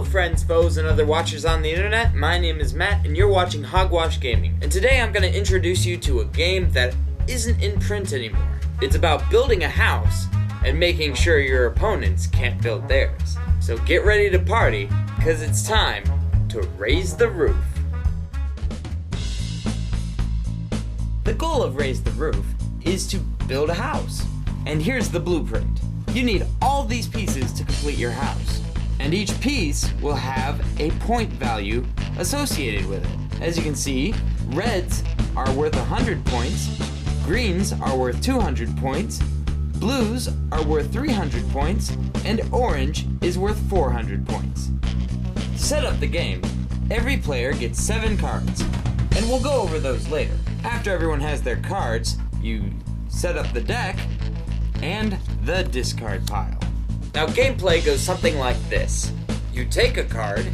Hello friends, foes, and other watchers on the internet. My name is Matt and you're watching Hogwash Gaming. And today I'm going to introduce you to a game that isn't in print anymore. It's about building a house and making sure your opponents can't build theirs. So get ready to party, because it's time to raise the roof. The goal of Raise the Roof is to build a house. And here's the blueprint. You need all these pieces to complete your house. And each piece will have a point value associated with it. As you can see, reds are worth 100 points, greens are worth 200 points, blues are worth 300 points, and orange is worth 400 points. To set up the game, every player gets 7 cards, and we'll go over those later. After everyone has their cards, you set up the deck and the discard pile. Now gameplay goes something like this. You take a card,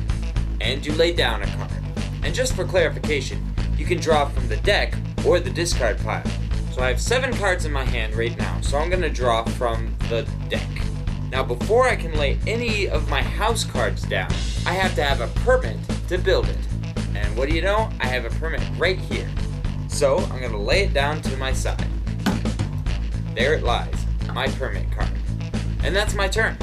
and you lay down a card. And just for clarification, you can draw from the deck or the discard pile. So I have 7 cards in my hand right now, so I'm going to draw from the deck. Now before I can lay any of my house cards down, I have to have a permit to build it. And what do you know? I have a permit right here. So I'm going to lay it down to my side. There it lies, my permit card. And that's my turn.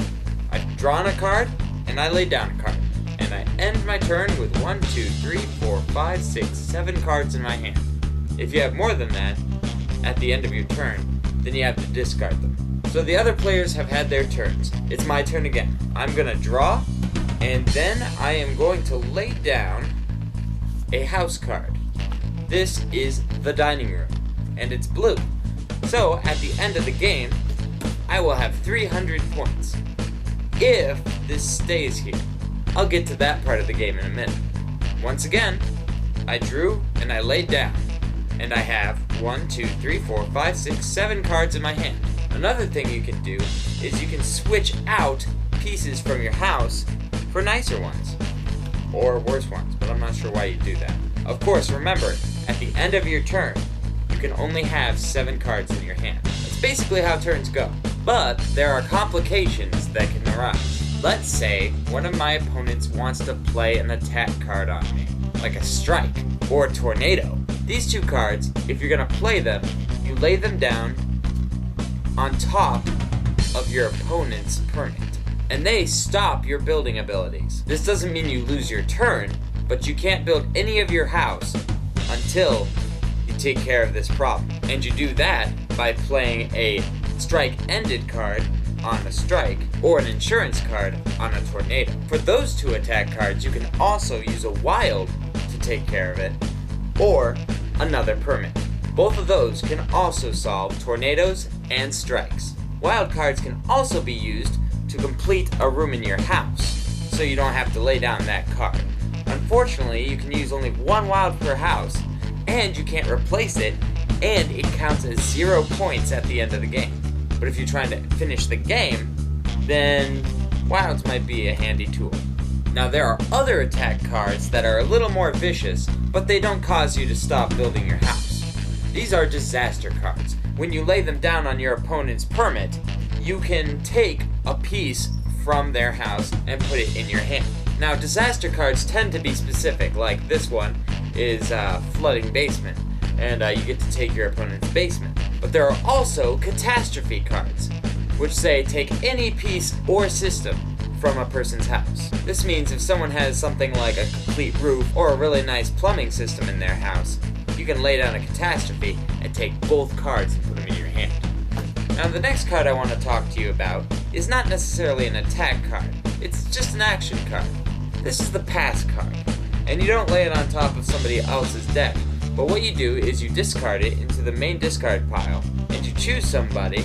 I've drawn a card, and I lay down a card. And I end my turn with 1, 2, 3, 4, 5, 6, 7 cards in my hand. If you have more than that, at the end of your turn, then you have to discard them. So the other players have had their turns. It's my turn again. I'm gonna draw, and then I am going to lay down a house card. This is the dining room, and it's blue. So at the end of the game, I will have 300 points, if this stays here. I'll get to that part of the game in a minute. Once again, I drew and I laid down, and I have 1, 2, 3, 4, 5, 6, 7 cards in my hand. Another thing you can do is you can switch out pieces from your house for nicer ones, or worse ones, but I'm not sure why you do that. Of course, remember, at the end of your turn, you can only have 7 cards in your hand. That's basically how turns go. But there are complications that can arise. Let's say one of my opponents wants to play an attack card on me, like a strike or a tornado. These 2 cards, if you're gonna play them, you lay them down on top of your opponent's permit, and they stop your building abilities. This doesn't mean you lose your turn, but you can't build any of your house until you take care of this problem. And you do that by playing a strike-ended card on a strike, or an insurance card on a tornado. For those 2 attack cards, you can also use a wild to take care of it, or another permit. Both of those can also solve tornadoes and strikes. Wild cards can also be used to complete a room in your house, so you don't have to lay down that card. Unfortunately, you can use only 1 wild per house, and you can't replace it, and it counts as 0 points at the end of the game. But if you're trying to finish the game, then wilds might be a handy tool. Now there are other attack cards that are a little more vicious, but they don't cause you to stop building your house. These are disaster cards. When you lay them down on your opponent's permit, you can take a piece from their house and put it in your hand. Now disaster cards tend to be specific, like this one is flooding basement, and you get to take your opponent's basement. But there are also catastrophe cards, which say take any piece or system from a person's house. This means if someone has something like a complete roof or a really nice plumbing system in their house, you can lay down a catastrophe and take both cards and put them in your hand. Now the next card I want to talk to you about is not necessarily an attack card, it's just an action card. This is the pass card, and you don't lay it on top of somebody else's deck. But what you do is you discard it into the main discard pile, and you choose somebody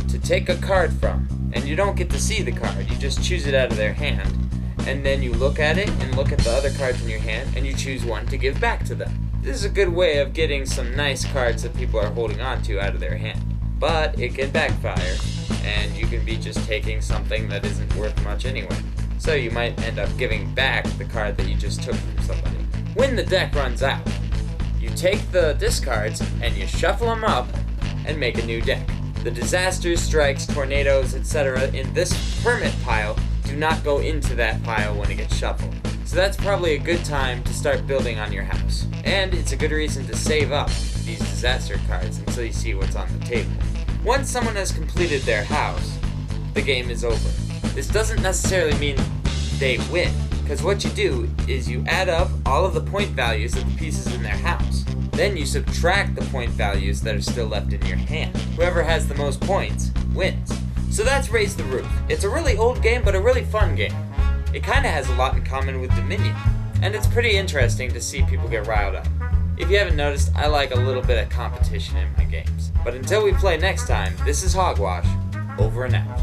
to take a card from. And you don't get to see the card, you just choose it out of their hand. And then you look at it and look at the other cards in your hand, and you choose one to give back to them. This is a good way of getting some nice cards that people are holding on to out of their hand. But it can backfire, and you can be just taking something that isn't worth much anyway. So you might end up giving back the card that you just took from somebody. When the deck runs out, you take the discards and you shuffle them up and make a new deck. The disasters, strikes, tornadoes, etc. in this permit pile do do not go into that pile when it gets shuffled. So that's probably a good time to start building on your house. And it's a good reason to save up these disaster cards until you see what's on the table. Once someone has completed their house, the game is over. This doesn't necessarily mean they win, because what you do is you add up all of the point values of the pieces in their house. Then you subtract the point values that are still left in your hand. Whoever has the most points wins. So that's Raise the Roof. It's a really old game, but a really fun game. It kinda has a lot in common with Dominion, and it's pretty interesting to see people get riled up. If you haven't noticed, I like a little bit of competition in my games. But until we play next time, this is Hogwash, over and out.